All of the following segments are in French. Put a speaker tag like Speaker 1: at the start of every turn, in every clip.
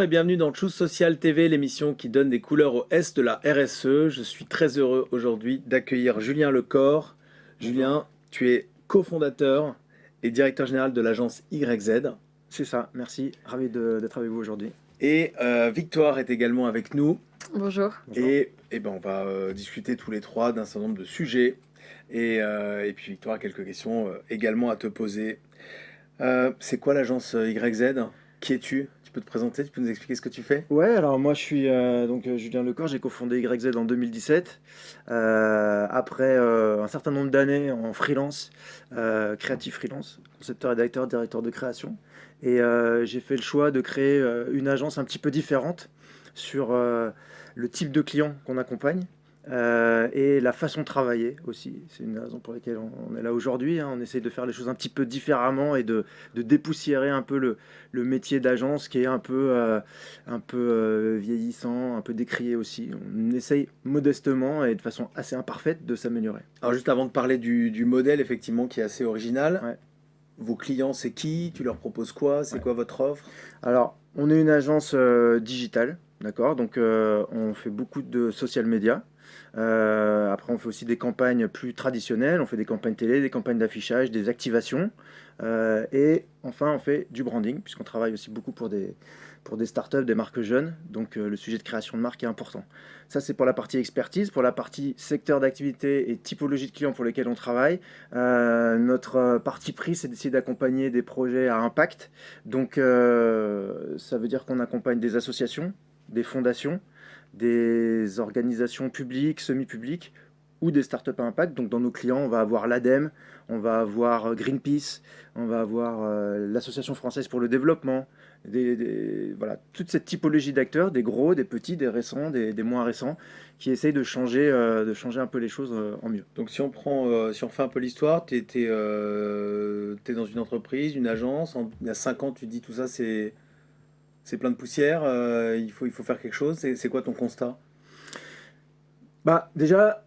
Speaker 1: et bienvenue dans Choose Social TV, l'émission qui donne des couleurs au S de la RSE. Je suis très heureux aujourd'hui d'accueillir Julien Lecor. Julien, tu es cofondateur et directeur général de l'agence YZ.
Speaker 2: C'est ça, merci. Ravi d'être avec vous aujourd'hui.
Speaker 1: Et Victoire est également avec nous.
Speaker 3: Bonjour.
Speaker 2: Bonjour.
Speaker 1: Et ben on va discuter tous les trois d'un certain nombre de sujets. Et puis Victoire a quelques questions également à te poser. C'est quoi l'agence YZ? Qui es-tu? Tu peux te présenter? Tu peux nous expliquer ce que tu fais?
Speaker 2: Ouais, alors moi je suis Julien Lecor, j'ai cofondé YZ en 2017. Après un certain nombre d'années en freelance, créatif freelance, concepteur, rédacteur, directeur de création. Et j'ai fait le choix de créer une agence un petit peu différente sur le type de client qu'on accompagne. Et la façon de travailler aussi. C'est une raison pour laquelle on est là aujourd'hui, hein. On essaye de faire les choses un petit peu différemment et de dépoussiérer un peu le métier d'agence qui est un peu vieillissant, un peu décrié aussi. On essaye modestement et de façon assez imparfaite de s'améliorer.
Speaker 1: Alors juste avant de parler du modèle effectivement qui est assez original,
Speaker 2: Ouais.
Speaker 1: vos clients c'est qui? Tu leur proposes quoi? C'est
Speaker 2: Ouais.
Speaker 1: quoi votre offre?
Speaker 2: Alors, on est une agence digitale, d'accord? Donc, on fait beaucoup de social media. Après, on fait aussi des campagnes plus traditionnelles. On fait des campagnes télé, des campagnes d'affichage, des activations. Et enfin, on fait du branding, puisqu'on travaille aussi beaucoup pour des startups, des marques jeunes. Donc, le sujet de création de marque est important. Ça, c'est pour la partie expertise. Pour la partie secteur d'activité et typologie de clients pour lesquels on travaille, notre parti pris, c'est d'essayer d'accompagner des projets à impact. Donc, ça veut dire qu'on accompagne des associations, des fondations, des organisations publiques, semi-publiques ou des startups à impact. Donc, dans nos clients, on va avoir l'ADEME, on va avoir Greenpeace, on va avoir l'Association française pour le développement, voilà, toute cette typologie d'acteurs, des gros, des petits, des récents, des moins récents, qui essayent de changer un peu les choses en mieux.
Speaker 1: Donc si on prend, si on fait un peu l'histoire, t'es dans une entreprise, une agence, il y a 5 ans tu dis tout ça c'est plein de poussière, il faut faire quelque chose, c'est quoi ton constat?
Speaker 2: Bah, déjà,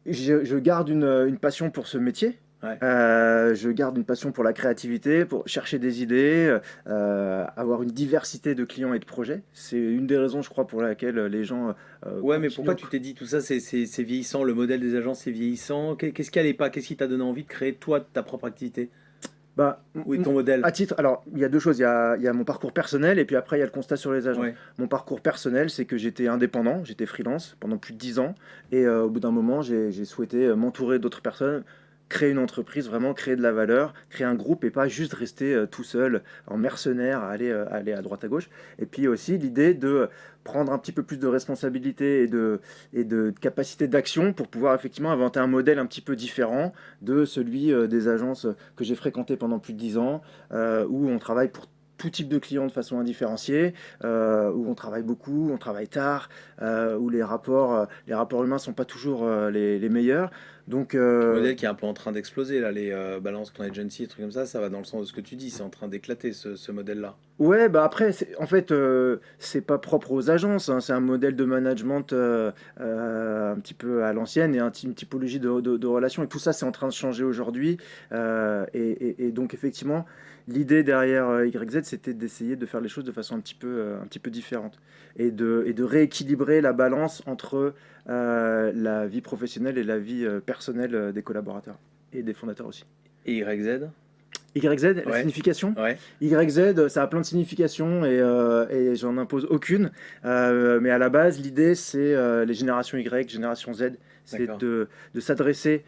Speaker 2: je garde une passion pour ce métier.
Speaker 1: Ouais.
Speaker 2: Je garde une passion pour la créativité, pour chercher des idées, avoir une diversité de clients et de projets. C'est une des raisons, je crois, pour laquelle les gens
Speaker 1: Ouais, mais
Speaker 2: continuent.
Speaker 1: pourquoi tu t'es dit tout ça, c'est vieillissant, le modèle des agences c'est vieillissant, qu'est-ce qui allait pas? Qu'est-ce qui t'a donné envie de créer toi ta propre activité?
Speaker 2: Bah,
Speaker 1: Où est ton modèle?
Speaker 2: à titre, alors, il y a deux choses. Il y a mon parcours personnel et puis après, il y a le constat sur les agences.
Speaker 1: Ouais.
Speaker 2: Mon parcours personnel, c'est que j'étais indépendant, j'étais freelance pendant plus de 10 ans. Et au bout d'un moment, j'ai souhaité m'entourer d'autres personnes, créer une entreprise, vraiment créer de la valeur, créer un groupe et pas juste rester tout seul en mercenaire aller à droite à gauche. Et puis aussi l'idée de prendre un petit peu plus de responsabilité et de capacité d'action pour pouvoir effectivement inventer un modèle un petit peu différent de celui des agences que j'ai fréquentées pendant plus de 10 ans, où on travaille pour tout type de clients de façon indifférenciée, où on travaille beaucoup, on travaille tard, où les rapports humains sont pas toujours les meilleurs. Donc,
Speaker 1: Modèle qui est un peu en train d'exploser là, les balance ton agency, des trucs comme ça va dans le sens de ce que tu dis, c'est en train d'éclater ce modèle-là.
Speaker 2: ouais, bah après, en fait, c'est pas propre aux agences, hein. C'est un modèle de management un petit peu à l'ancienne et une typologie de relations. Et tout ça, c'est en train de changer aujourd'hui. Et donc, effectivement, l'idée derrière YZ, c'était d'essayer de faire les choses de façon un petit peu différente et de rééquilibrer la balance entre la vie professionnelle et la vie personnelle des collaborateurs et des fondateurs aussi.
Speaker 1: Et YZ?
Speaker 2: YZ, la
Speaker 1: Ouais.
Speaker 2: signification?
Speaker 1: Ouais.
Speaker 2: YZ, ça a plein de significations et j'en impose aucune. Mais à la base, l'idée, c'est les générations Y, génération Z, c'est
Speaker 1: D'accord.
Speaker 2: de s'adresser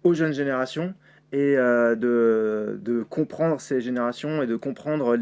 Speaker 2: aux jeunes générations et de comprendre ces générations et de comprendre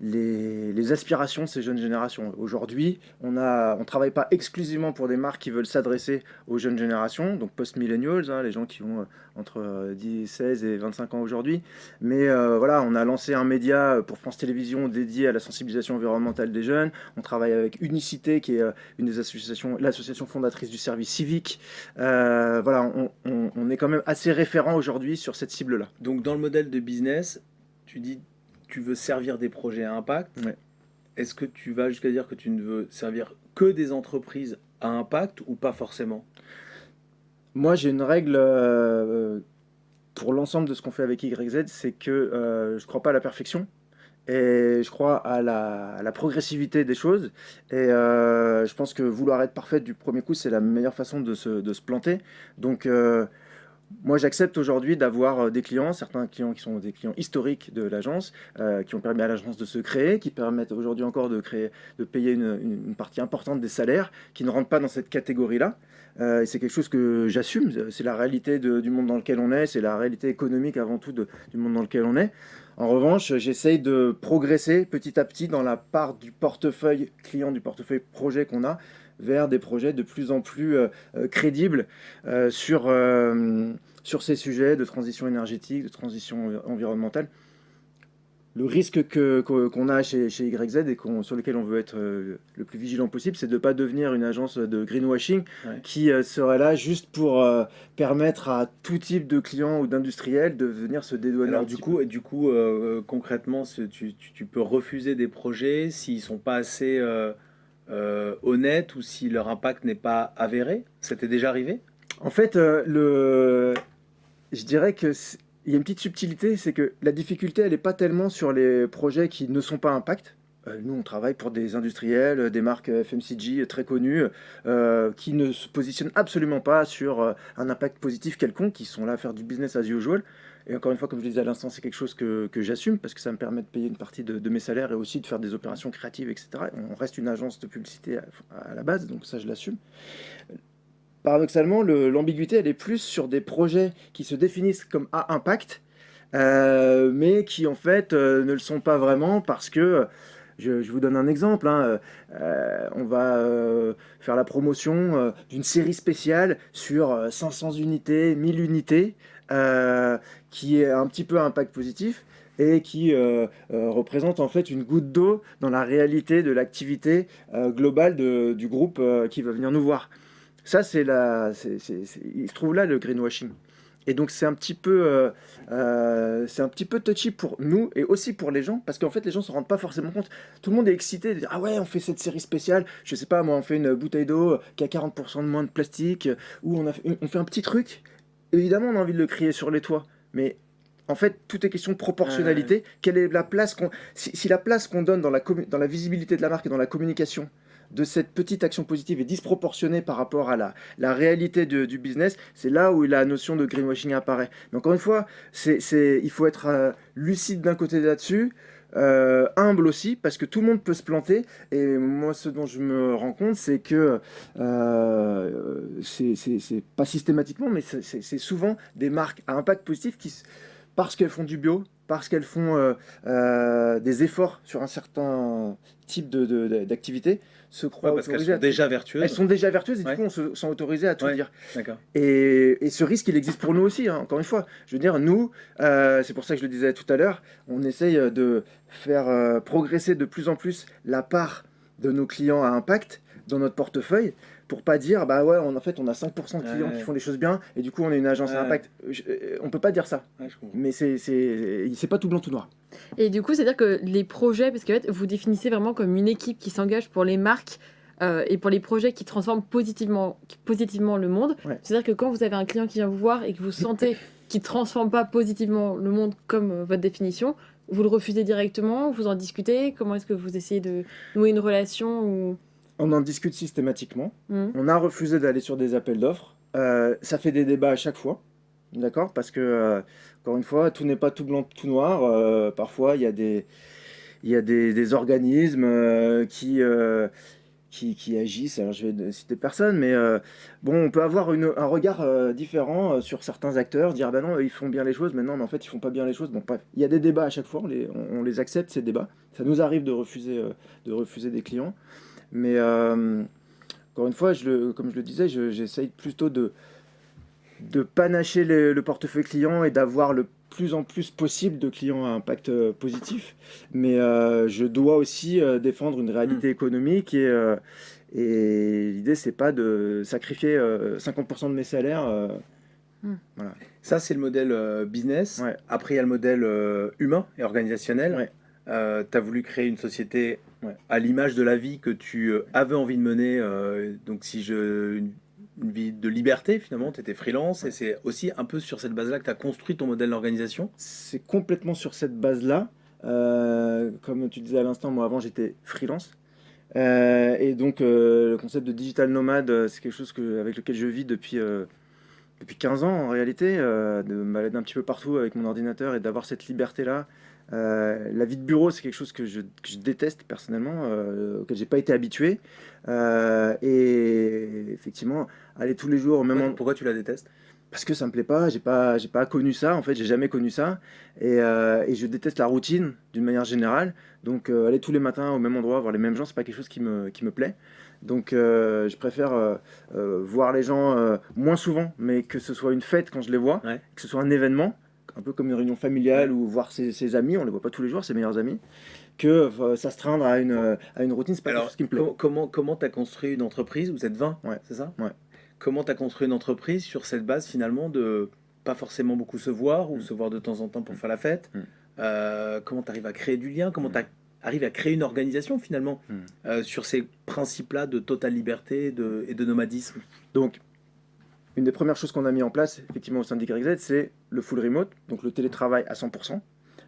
Speaker 2: les aspirations de ces jeunes générations. Aujourd'hui, on ne travaille pas exclusivement pour des marques qui veulent s'adresser aux jeunes générations, donc post-millennials, hein, les gens qui ont entre 10, 16 et 25 ans aujourd'hui. Mais voilà, on a lancé un média pour France Télévisions dédié à la sensibilisation environnementale des jeunes. On travaille avec Unicité, qui est une des associations, l'association fondatrice du service civique. Voilà, on est quand même assez référent aujourd'hui sur cette cible-là.
Speaker 1: Donc dans le modèle de business, tu dis tu veux servir des projets à impact.
Speaker 2: Ouais.
Speaker 1: Est-ce que tu vas jusqu'à dire que tu ne veux servir que des entreprises à impact ou pas forcément?
Speaker 2: Moi, j'ai une règle pour l'ensemble de ce qu'on fait avec YZ, c'est que je ne crois pas à la perfection et je crois à la progressivité des choses. Et je pense que vouloir être parfait du premier coup, c'est la meilleure façon de se planter. Donc, moi, j'accepte aujourd'hui d'avoir des clients, certains clients qui sont des clients historiques de l'agence, qui ont permis à l'agence de se créer, qui permettent aujourd'hui encore de créer, de payer une partie importante des salaires, qui ne rentrent pas dans cette catégorie-là. Et c'est quelque chose que j'assume. C'est la réalité du monde dans lequel on est, c'est la réalité économique avant tout du monde dans lequel on est. En revanche, j'essaye de progresser petit à petit dans la part du portefeuille client, du portefeuille projet qu'on a, vers des projets de plus en plus crédibles sur ces sujets de transition énergétique, de transition environnementale. Le risque qu'on a chez YZ et sur lequel on veut être le plus vigilant possible, c'est de ne pas devenir une agence de greenwashing qui serait là juste pour permettre à tout type de clients ou d'industriels de venir se dédouaner
Speaker 1: Alors
Speaker 2: un petit peu.
Speaker 1: du coup concrètement, tu peux refuser des projets s'ils sont pas assez honnêtes ou si leur impact n'est pas avéré? C'était déjà arrivé?
Speaker 2: En fait, je dirais que il y a une petite subtilité, c'est que la difficulté, elle n'est pas tellement sur les projets qui ne sont pas impact. Nous, on travaille pour des industriels, des marques FMCG très connues, qui ne se positionnent absolument pas sur un impact positif quelconque, qui sont là à faire du business as usual. Et encore une fois, comme je le disais à l'instant, c'est quelque chose que j'assume parce que ça me permet de payer une partie de mes salaires et aussi de faire des opérations créatives, etc. On reste une agence de publicité à la base, donc ça, je l'assume. Paradoxalement, l'ambiguïté, elle est plus sur des projets qui se définissent comme à impact, mais qui en fait ne le sont pas vraiment parce que, je vous donne un exemple, hein, on va faire la promotion d'une série spéciale sur 500 unités, 1000 unités, qui est un petit peu à impact positif et qui représente en fait une goutte d'eau dans la réalité de l'activité globale du groupe qui va venir nous voir. Ça, il se trouve là le greenwashing. Et donc c'est un petit peu touchy pour nous et aussi pour les gens, parce qu'en fait les gens se rendent pas forcément compte. Tout le monde est excité de dire ah ouais on fait cette série spéciale, je sais pas moi on fait une bouteille d'eau qui a 40% de moins de plastique, ou on fait un petit truc. Évidemment on a envie de le crier sur les toits, mais en fait tout est question de proportionnalité. Quelle est la place si la place qu'on donne dans la visibilité de la marque et dans la communication de cette petite action positive est disproportionnée par rapport à la réalité du business, c'est là où la notion de greenwashing apparaît. Mais encore une fois, il faut être lucide d'un côté là-dessus, humble aussi, parce que tout le monde peut se planter. Et moi, ce dont je me rends compte, c'est que c'est pas systématiquement, mais c'est souvent des marques à impact positif parce qu'elles font du bio, parce qu'elles font des efforts sur un certain type d'activité, se croient
Speaker 1: Ouais, parce qu'elles
Speaker 2: autorisées
Speaker 1: sont
Speaker 2: à
Speaker 1: déjà
Speaker 2: Elles
Speaker 1: vertueuses.
Speaker 2: sont déjà vertueuses et du
Speaker 1: Ouais.
Speaker 2: coup on se sent autorisé à tout
Speaker 1: Ouais,
Speaker 2: dire.
Speaker 1: d'accord.
Speaker 2: Et ce risque, il existe pour nous aussi, hein, encore une fois. Je veux dire, nous, c'est pour ça que je le disais tout à l'heure, on essaye de faire progresser de plus en plus la part de nos clients à impact dans notre portefeuille, pour pas dire, bah ouais, en fait, on a 5% de clients qui
Speaker 1: Ouais,
Speaker 2: font les choses bien, et du coup, on est une agence à
Speaker 1: ouais,
Speaker 2: impact. On peut pas dire ça,
Speaker 1: ouais, je comprends.
Speaker 2: mais c'est pas tout blanc, tout noir.
Speaker 3: Et du coup, c'est-à-dire que les projets, parce que en fait, vous définissez vraiment comme une équipe qui s'engage pour les marques et pour les projets qui transforment positivement le monde.
Speaker 2: Ouais.
Speaker 3: C'est-à-dire que quand vous avez un client qui vient vous voir et que vous sentez qu'il ne transforme pas positivement le monde comme votre définition, vous le refusez directement, vous en discutez. Comment est-ce que vous essayez de nouer une relation ou...
Speaker 2: On en discute systématiquement.
Speaker 3: Hmm.
Speaker 2: On a refusé d'aller sur des appels d'offres. Ça fait des débats à chaque fois, d'accord? Parce que, encore une fois, tout n'est pas tout blanc, tout noir. Parfois, il y a des organismes qui agissent. Alors, je vais citer personne, mais bon, on peut avoir un regard différent sur certains acteurs, dire, bah non, ils font bien les choses, mais non, mais en fait, ils font pas bien les choses. Bon, bref, il y a des débats à chaque fois, on les accepte, ces débats. Ça nous arrive de refuser des clients. Mais encore une fois, comme je le disais, j'essaye plutôt de panacher le portefeuille client et d'avoir le plus en plus possible de clients à impact positif. Mais je dois aussi défendre une réalité économique et l'idée, c'est pas de sacrifier 50% de mes salaires. Voilà.
Speaker 1: Ça, c'est le modèle business.
Speaker 2: Ouais.
Speaker 1: Après, il y a le modèle humain et organisationnel.
Speaker 2: Ouais.
Speaker 1: Tu as voulu créer une société
Speaker 2: Ouais.
Speaker 1: à l'image de la vie que tu avais envie de mener. Donc, une vie de liberté, finalement, tu étais freelance. Et c'est aussi un peu sur cette base-là que tu as construit ton modèle d'organisation.
Speaker 2: C'est complètement sur cette base-là. Comme tu disais à l'instant, moi avant j'étais freelance. Et donc le concept de digital nomade, c'est quelque chose avec lequel je vis depuis 15 ans en réalité, de me balader un petit peu partout avec mon ordinateur et d'avoir cette liberté-là. La vie de bureau, c'est quelque chose que je déteste personnellement, auquel j'ai pas été habitué. Et effectivement, aller tous les jours au même endroit.
Speaker 1: Pourquoi tu la détestes?
Speaker 2: Parce que ça me plaît pas, j'ai pas connu ça, en fait, j'ai jamais connu ça. Et je déteste la routine d'une manière générale. Donc aller tous les matins au même endroit, voir les mêmes gens, c'est pas quelque chose qui me plaît. Donc je préfère voir les gens moins souvent, mais que ce soit une fête quand je les vois,
Speaker 1: Ouais.
Speaker 2: que ce soit un événement, un peu comme une réunion familiale ou voir ses amis, on les voit pas tous les jours, ses meilleurs amis, que s'astreindre à une routine, c'est pas quelque
Speaker 1: Alors,
Speaker 2: chose qui me plaît.
Speaker 1: comment tu as construit une entreprise? Vous êtes 20,
Speaker 2: Ouais.
Speaker 1: c'est ça?
Speaker 2: Ouais.
Speaker 1: Comment tu as construit une entreprise sur cette base finalement de pas forcément beaucoup se voir ou
Speaker 2: Mm.
Speaker 1: se voir de temps en temps pour faire la fête?
Speaker 2: Mm.
Speaker 1: Comment tu arrives à créer du lien? Comment tu arrives à créer une organisation finalement sur ces principes-là de totale liberté et de nomadisme?
Speaker 2: Donc, une des premières choses qu'on a mis en place, effectivement, au sein d'YZ, c'est le full remote, donc le télétravail à 100%,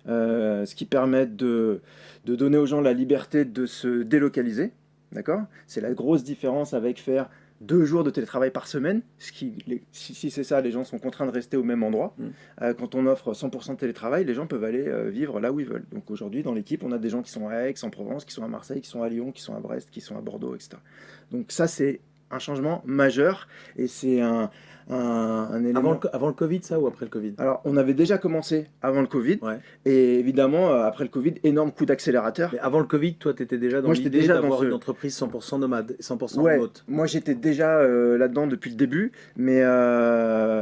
Speaker 2: ce qui permet de donner aux gens la liberté de se délocaliser, d'accord? C'est la grosse différence avec faire 2 jours de télétravail par semaine, si c'est ça, les gens sont contraints de rester au même endroit. Quand on offre 100% de télétravail, les gens peuvent aller vivre là où ils veulent. Donc aujourd'hui, dans l'équipe, on a des gens qui sont à Aix, en Provence, qui sont à Marseille, qui sont à Lyon, qui sont à Brest, qui sont à Bordeaux, etc. Donc ça, c'est un changement majeur et c'est un élément.
Speaker 1: Avant le Covid, ça, ou après le Covid?
Speaker 2: Alors, on avait déjà commencé avant le Covid,
Speaker 1: Ouais.
Speaker 2: et évidemment, après le Covid, énorme coup d'accélérateur.
Speaker 1: Mais avant le Covid, toi, tu étais déjà dans
Speaker 2: Moi, j'étais
Speaker 1: l'idée
Speaker 2: déjà
Speaker 1: d'avoir
Speaker 2: dans
Speaker 1: une entreprise 100% nomade, 100%
Speaker 2: Ouais,
Speaker 1: remote.
Speaker 2: moi j'étais déjà là-dedans depuis le début, mais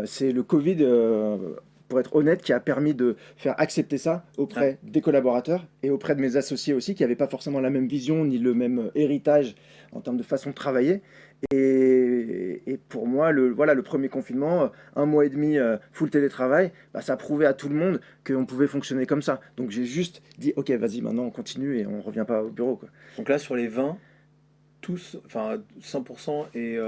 Speaker 2: c'est le Covid, pour être honnête, qui a permis de faire accepter ça auprès des collaborateurs et auprès de mes associés aussi, qui n'avaient pas forcément la même vision ni le même héritage en termes de façon de travailler. Et pour moi, le premier confinement, 1 mois et demi full télétravail, bah, ça prouvait à tout le monde qu'on pouvait fonctionner comme ça. Donc j'ai juste dit, ok, vas-y, maintenant on continue et on revient pas au bureau, quoi.
Speaker 1: Donc là, sur les 20, tous, enfin 100% et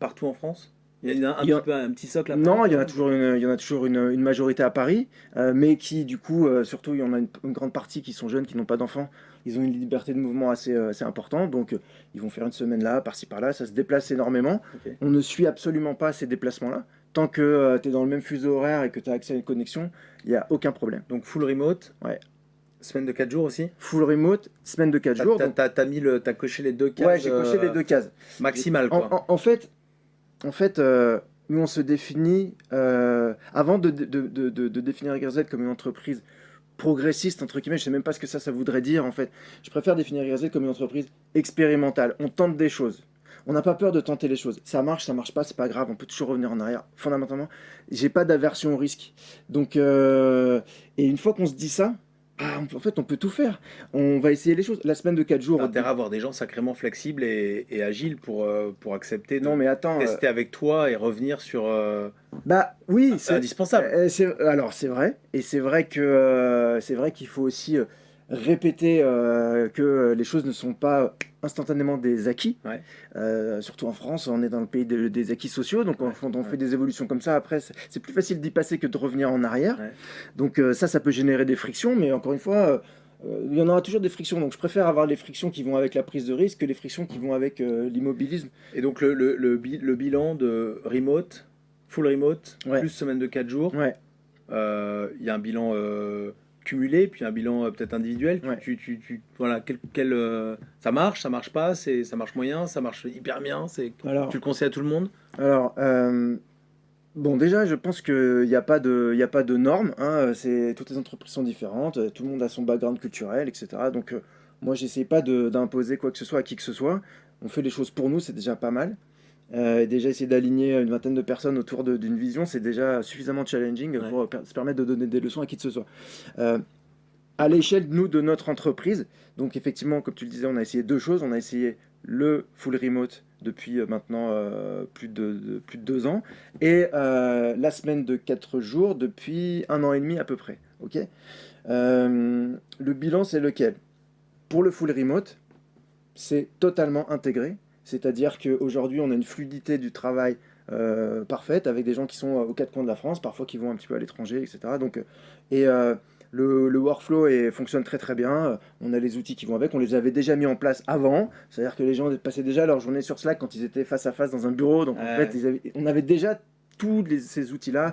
Speaker 1: partout en France? Il y en a
Speaker 2: Il y en-
Speaker 1: un petit socle à
Speaker 2: Non,
Speaker 1: Paris,
Speaker 2: il y en
Speaker 1: quand
Speaker 2: a
Speaker 1: même?
Speaker 2: toujours une majorité à Paris, mais qui, du coup, surtout, il y en a une grande partie qui sont jeunes, qui n'ont pas d'enfants. Ils ont une liberté de mouvement assez importante, donc ils vont faire une semaine là, par-ci par-là, ça se déplace énormément.
Speaker 1: Ok.
Speaker 2: On ne suit absolument pas ces déplacements-là. Tant que tu es dans le même fuseau horaire et que tu as accès à une connexion, il n'y a aucun problème.
Speaker 1: Donc full remote,
Speaker 2: Ouais.
Speaker 1: semaine de 4 jours aussi?
Speaker 2: Full remote, semaine de 4 jours. Donc,
Speaker 1: T'as coché les deux cases
Speaker 2: ouais, j'ai coché les 2 cases.
Speaker 1: maximales, quoi.
Speaker 2: En fait, nous on se définit, avant de définir YZ comme une entreprise progressiste, entre guillemets, je sais même pas ce que ça voudrait dire en fait. Je préfère définir YZ comme une entreprise expérimentale. On tente des choses. On n'a pas peur de tenter les choses. Ça marche pas, c'est pas grave, on peut toujours revenir en arrière. Fondamentalement, j'ai pas d'aversion au risque. Donc, et une fois qu'on se dit ça, en fait, on peut tout faire. On va essayer les choses. La semaine de 4 jours.
Speaker 1: T'as intérêt à avoir des gens sacrément flexibles et agiles pour accepter de
Speaker 2: Non, mais attends.
Speaker 1: tester avec toi et revenir sur...
Speaker 2: Bah oui,
Speaker 1: c'est indispensable.
Speaker 2: Alors c'est vrai, et c'est vrai qu'il faut aussi répéter que les choses ne sont pas instantanément des acquis.
Speaker 1: Ouais.
Speaker 2: Surtout en France, on est dans le pays des acquis sociaux, donc quand on fait des évolutions comme ça, après c'est plus facile d'y passer que de revenir en arrière.
Speaker 1: Ouais.
Speaker 2: Donc ça peut générer des frictions, mais encore une fois, il y en aura toujours des frictions. Donc je préfère avoir les frictions qui vont avec la prise de risque que les frictions qui vont avec l'immobilisme.
Speaker 1: Et donc le bilan de remote, full remote,
Speaker 2: Ouais.
Speaker 1: plus semaine de 4 jours,
Speaker 2: Ouais.
Speaker 1: il y a un bilan cumulé, puis un bilan peut-être individuel.
Speaker 2: Ouais.
Speaker 1: Voilà, ça marche pas, ça marche moyen, ça marche hyper bien.
Speaker 2: Alors,
Speaker 1: Tu le conseilles à tout le monde?
Speaker 2: Alors, bon, déjà, je pense qu'il n'y a pas de normes, hein, toutes les entreprises sont différentes, tout le monde a son background culturel, etc. Donc, moi, j'essaie pas d'imposer quoi que ce soit à qui que ce soit. On fait les choses pour nous, c'est déjà pas mal. Et déjà, essayer d'aligner une vingtaine de personnes autour d'une vision, c'est déjà suffisamment challenging pour se permettre de donner des leçons à qui que ce soit. À l'échelle, nous, de notre entreprise, donc effectivement, comme tu le disais, on a essayé 2 choses. On a essayé le full remote depuis maintenant plus de 2 ans, et la semaine de 4 jours depuis 1 an et demi à peu près. Ok. Le bilan, c'est lequel? Pour le full remote, c'est totalement intégré, c'est-à-dire qu'aujourd'hui, on a une fluidité du travail parfaite, avec des gens qui sont aux 4 coins de la France, parfois qui vont un petit peu à l'étranger, etc. Donc, Le workflow fonctionne très très bien. On a les outils qui vont avec. On les avait déjà mis en place avant. C'est-à-dire que les gens passaient déjà leur journée sur Slack quand ils étaient face à face dans un bureau. Donc en fait, on avait déjà ces outils-là.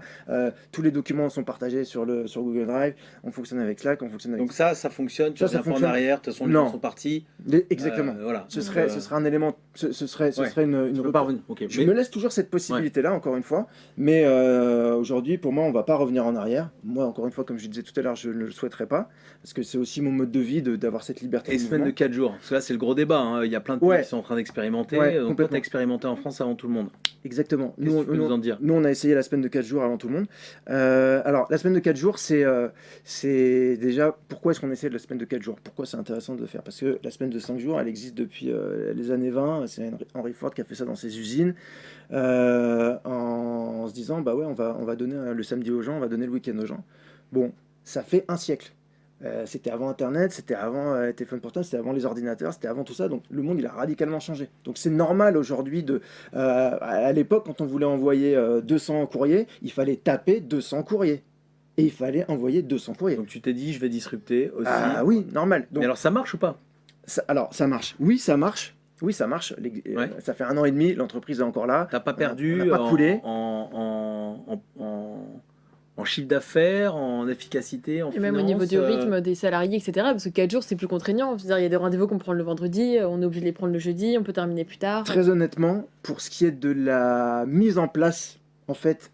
Speaker 2: Tous les documents sont partagés sur Google Drive. On fonctionne avec Slack, on fonctionne avec...
Speaker 1: Donc ça fonctionne, tu reviens pas en arrière, de toute façon les gens sont partis.
Speaker 2: Exactement.
Speaker 1: Voilà.
Speaker 2: Ce serait un élément, ce serait une
Speaker 1: tu peux pas revenir. Okay.
Speaker 2: Je me laisse toujours cette possibilité-là, encore une fois, mais aujourd'hui, pour moi, on va pas revenir en arrière. Moi, encore une fois, comme je disais tout à l'heure, je ne le souhaiterais pas, parce que c'est aussi mon mode de vie d'avoir cette liberté.
Speaker 1: Et semaine de 4 jours, parce que là, c'est le gros débat, hein. Il y a plein de pays qui sont en train d'expérimenter, donc toi, tu as expérimenté en France avant tout le monde.
Speaker 2: Exactement.
Speaker 1: Qu'est-ce que tu peux nous en dire ?
Speaker 2: Nous, on a essayé la semaine de 4 jours avant tout le monde. Alors, la semaine de 4 jours, c'est déjà... Pourquoi est-ce qu'on essaie de la semaine de 4 jours ? Pourquoi c'est intéressant de le faire ? Parce que la semaine de 5 jours, elle existe depuis les années 20. C'est Henry Ford qui a fait ça dans ses usines, en se disant, bah ouais, on va donner le samedi aux gens, on va donner le week-end aux gens. Bon, ça fait un siècle. C'était avant Internet, c'était avant téléphone portable, c'était avant les ordinateurs, c'était avant tout ça. Donc le monde, il a radicalement changé. Donc c'est normal aujourd'hui à l'époque, quand on voulait envoyer 200 courriers, il fallait taper 200 courriers. Et il fallait envoyer 200 courriers.
Speaker 1: Donc tu t'es dit, je vais disrupter aussi.
Speaker 2: Ah oui, normal. Donc,
Speaker 1: mais alors ça marche ou pas ?
Speaker 2: Alors ça marche. Oui, ça marche. Oui, ça marche. Ça fait 1 an et demi, l'entreprise est encore là.
Speaker 1: T'as pas perdu
Speaker 2: on n'a pas coulé.
Speaker 1: En chiffre d'affaires, en efficacité, en
Speaker 3: Et même au niveau du rythme des salariés, etc. Parce que 4 jours, c'est plus contraignant. C'est-à-dire, il y a des rendez-vous qu'on prend le vendredi, on est obligé de les prendre le jeudi, on peut terminer plus tard.
Speaker 2: Très honnêtement, pour ce qui est de la mise en place, en fait,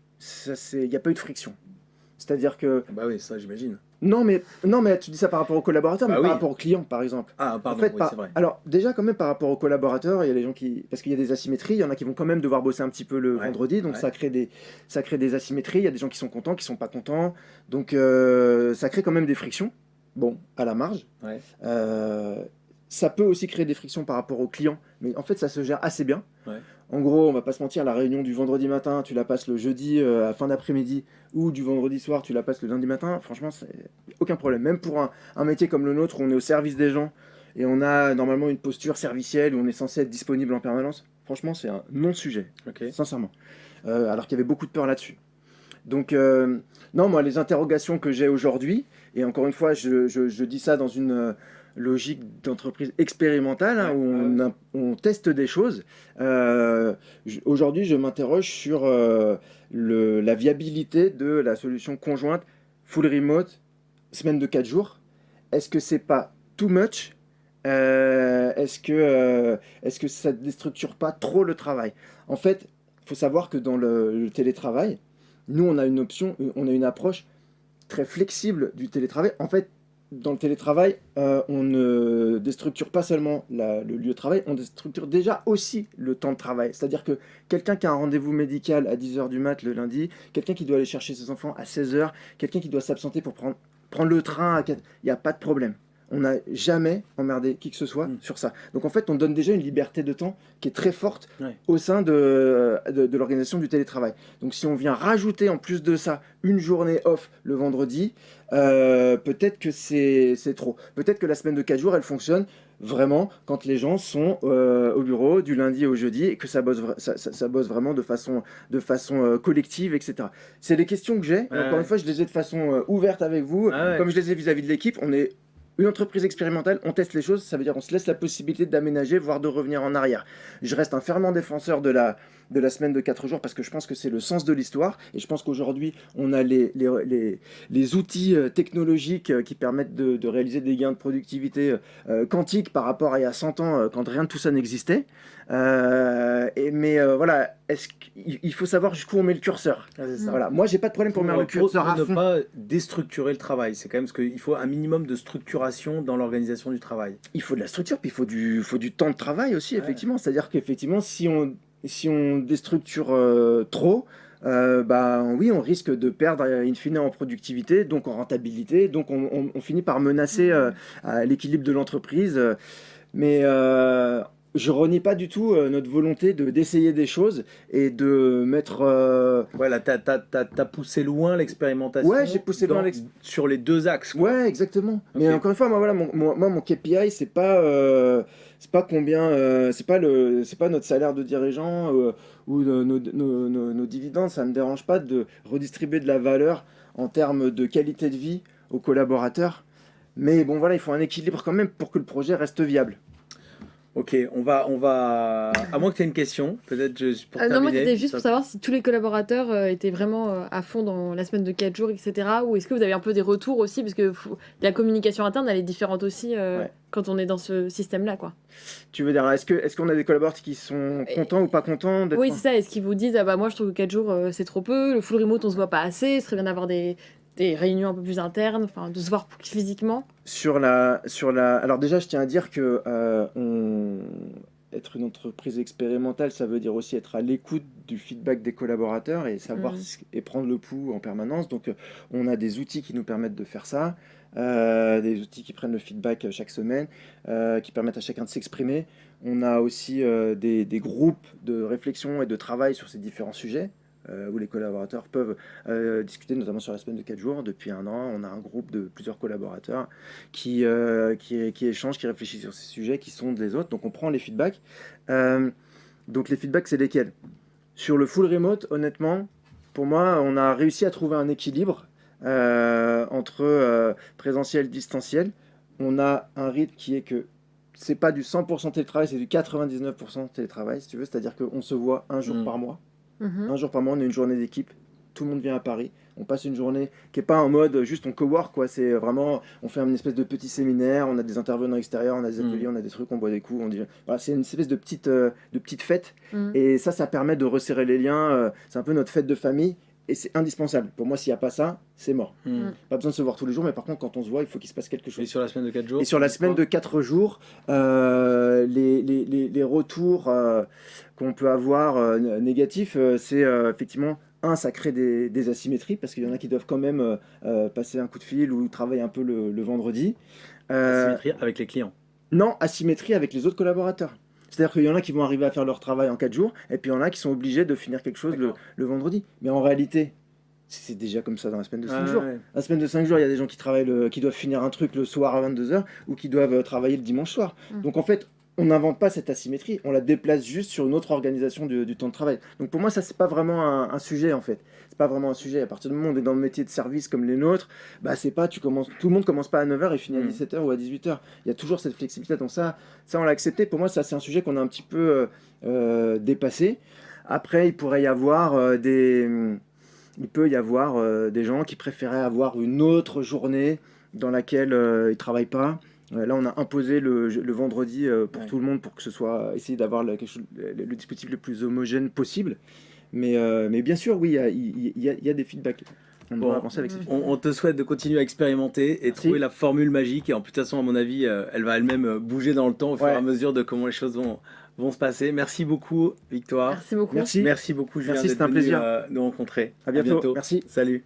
Speaker 2: il n'y a pas eu de friction. C'est-à-dire que...
Speaker 1: Bah oui, ça j'imagine.
Speaker 2: Non, mais tu dis ça par rapport aux collaborateurs, mais par rapport aux clients, par exemple.
Speaker 1: Ah, pardon,
Speaker 2: en fait,
Speaker 1: c'est vrai.
Speaker 2: Alors, déjà, quand même, par rapport aux collaborateurs, il y a des gens qui... Parce qu'il y a des asymétries, il y en a qui vont quand même devoir bosser un petit peu le vendredi, donc ça crée des asymétries. Il y a des gens qui sont contents, qui sont pas contents. Donc, ça crée quand même des frictions. Bon, à la marge. Ça peut aussi créer des frictions par rapport aux clients, mais en fait, ça se gère assez bien. En gros, on va pas se mentir, la réunion du vendredi matin, tu la passes le jeudi à fin d'après-midi, ou du vendredi soir, tu la passes le lundi matin. Franchement, c'est aucun problème. Même pour un métier comme le nôtre, où on est au service des gens, et on a normalement une posture servicielle, où on est censé être disponible en permanence, franchement, c'est un non-sujet, sincèrement. Alors qu'il y avait beaucoup de peur là-dessus. Donc, non, moi, les interrogations que j'ai aujourd'hui, et encore une fois, je dis ça dans une... logique d'entreprise expérimentale, hein, où on teste des choses. Aujourd'hui, je m'interroge sur la viabilité de la solution conjointe full remote, semaine de 4 jours. Est-ce que c'est pas too much ? Est-ce que ça ne déstructure pas trop le travail ? En fait, il faut savoir que dans le télétravail, nous, on a une option, on a une approche très flexible du télétravail. En fait, dans le télétravail, on ne déstructure pas seulement le lieu de travail, on déstructure déjà aussi le temps de travail. C'est-à-dire que quelqu'un qui a un rendez-vous médical à 10h du mat le lundi, quelqu'un qui doit aller chercher ses enfants à 16h, quelqu'un qui doit s'absenter pour prendre le train à 4h, il n'y a pas de problème. On n'a jamais emmerdé qui que ce soit sur ça. Donc en fait, on donne déjà une liberté de temps qui est très forte au sein de l'organisation du télétravail. Donc si on vient rajouter en plus de ça une journée off le vendredi, peut-être que c'est trop. Peut-être que la semaine de 4 jours, elle fonctionne vraiment quand les gens sont au bureau du lundi au jeudi et que ça bosse vraiment de façon collective, etc. C'est les questions que j'ai. Encore une fois, je les ai de façon ouverte avec vous. Comme je les ai vis-à-vis de l'équipe, on est une entreprise expérimentale, on teste les choses, ça veut dire on se laisse la possibilité d'aménager, voire de revenir en arrière. Je reste un fervent défenseur de la semaine de 4 jours parce que je pense que c'est le sens de l'histoire et je pense qu'aujourd'hui on a les outils technologiques qui permettent de réaliser des gains de productivité quantiques par rapport à il y a 100 ans quand rien de tout ça n'existait. Voilà, il faut savoir jusqu'où on met le curseur. Voilà. Moi j'ai pas de problème pour mettre le curseur à fond.
Speaker 1: Pour ne pas déstructurer le travail, c'est quand même ce qu'il faut un minimum de structuration dans l'organisation du travail.
Speaker 2: Il faut de la structure, puis il faut du temps de travail aussi, effectivement. C'est-à-dire qu'effectivement, si on déstructure trop, oui, on risque de perdre in fine en productivité, donc en rentabilité, donc on finit par menacer l'équilibre de l'entreprise. Mais je renie pas du tout notre volonté d'essayer des choses et de mettre...
Speaker 1: Là, t'as poussé loin l'expérimentation.
Speaker 2: Ouais, j'ai poussé loin
Speaker 1: sur les 2 axes. Quoi.
Speaker 2: Ouais, exactement. Okay. Mais encore une fois, mon KPI, c'est pas combien... c'est pas notre salaire de dirigeant ou nos dividendes. Ça me dérange pas de redistribuer de la valeur en termes de qualité de vie aux collaborateurs. Mais bon, voilà, il faut un équilibre quand même pour que le projet reste viable.
Speaker 1: Ok, on va... À moins que tu aies une question, peut-être pour
Speaker 3: Non, moi
Speaker 1: terminer.
Speaker 3: c'était juste pour savoir si tous les collaborateurs étaient vraiment à fond dans la semaine de 4 jours, etc. Ou est-ce que vous avez un peu des retours aussi, parce que la communication interne, elle est différente aussi
Speaker 2: Ouais.
Speaker 3: quand on est dans ce système-là, quoi.
Speaker 2: Tu veux dire, est-ce qu'on a des collaborateurs qui sont contents ou pas contents d'être...
Speaker 3: Oui, c'est ça. Est-ce qu'ils vous disent, ah bah moi je trouve que 4 jours c'est trop peu, le full remote on se voit pas assez, ce serait bien d'avoir des réunions un peu plus internes, enfin de se voir physiquement.
Speaker 2: Alors déjà, je tiens à dire que être une entreprise expérimentale, ça veut dire aussi être à l'écoute du feedback des collaborateurs et savoir et prendre le pouls en permanence. Donc, on a des outils qui nous permettent de faire ça, des outils qui prennent le feedback chaque semaine, qui permettent à chacun de s'exprimer. On a aussi des groupes de réflexion et de travail sur ces différents sujets. Où les collaborateurs peuvent discuter, notamment sur la semaine de 4 jours. Depuis 1 an, on a un groupe de plusieurs collaborateurs qui échangent, qui réfléchissent sur ces sujets, qui sondent les autres. Donc on prend les feedbacks. Donc les feedbacks, c'est lesquels? Sur le full remote, honnêtement, pour moi, on a réussi à trouver un équilibre entre présentiel et distanciel. On a un rythme qui est que c'est pas du 100% télétravail, c'est du 99% télétravail, si tu veux. C'est-à-dire qu'on se voit un jour par mois. Un jour par mois, on a une journée d'équipe. Tout le monde vient à Paris. On passe une journée qui n'est pas en mode juste on cowork, quoi. C'est vraiment, on fait une espèce de petit séminaire, on a des intervenants extérieurs, on a des ateliers, on a des trucs, on boit des coups. On dit, voilà, c'est une espèce de petite fête. Et ça permet de resserrer les liens. C'est un peu notre fête de famille. Et c'est indispensable. Pour moi, s'il n'y a pas ça, c'est mort. Pas besoin de se voir tous les jours, mais par contre, quand on se voit, il faut qu'il se passe quelque chose.
Speaker 1: Et sur la semaine de 4 jours
Speaker 2: Et sur la semaine de 4 jours, les retours qu'on peut avoir négatifs, c'est effectivement, ça crée des asymétries, parce qu'il y en a qui doivent quand même passer un coup de fil ou travailler un peu le vendredi.
Speaker 1: Asymétrie avec les clients.
Speaker 2: Non, asymétrie avec les autres collaborateurs. C'est-à-dire qu'il y en a qui vont arriver à faire leur travail en 4 jours, et puis il y en a qui sont obligés de finir quelque chose le vendredi. Mais en réalité, c'est déjà comme ça dans la semaine de 5 jours.
Speaker 1: Ouais.
Speaker 2: La semaine de 5 jours, il y a des gens qui travaillent qui doivent finir un truc le soir à 22h ou qui doivent travailler le dimanche soir. Donc en fait, on n'invente pas cette asymétrie, on la déplace juste sur une autre organisation du temps de travail. Donc pour moi, ça, c'est pas vraiment un sujet en fait. C'est pas vraiment un sujet. À partir du moment où on est dans le métier de service comme les nôtres, bah c'est pas, tout le monde commence pas à 9h et finit à 17h ou à 18h. Il y a toujours cette flexibilité. Donc ça on l'a accepté. Pour moi, ça, c'est un sujet qu'on a un petit peu dépassé. Après, il pourrait y avoir il peut y avoir des gens qui préféraient avoir une autre journée dans laquelle ils ne travaillent pas. Là, on a imposé le vendredi pour tout le monde pour que ce soit essayer d'avoir le dispositif le plus homogène possible. Mais bien sûr, oui, il y a des feedbacks. On doit avancer avec ces feedbacks.
Speaker 1: On te souhaite de continuer à expérimenter et trouver la formule magique. Et en toute façon, à mon avis, elle va elle-même bouger dans le temps au fur et à mesure de comment les choses vont se passer. Merci beaucoup, Victoire.
Speaker 3: Merci beaucoup.
Speaker 2: Merci.
Speaker 1: Merci beaucoup, Julien,
Speaker 2: Merci,
Speaker 1: d'être
Speaker 2: c'était un
Speaker 1: venu
Speaker 2: plaisir.
Speaker 1: nous rencontrer.
Speaker 2: À bientôt. Merci.
Speaker 1: Salut.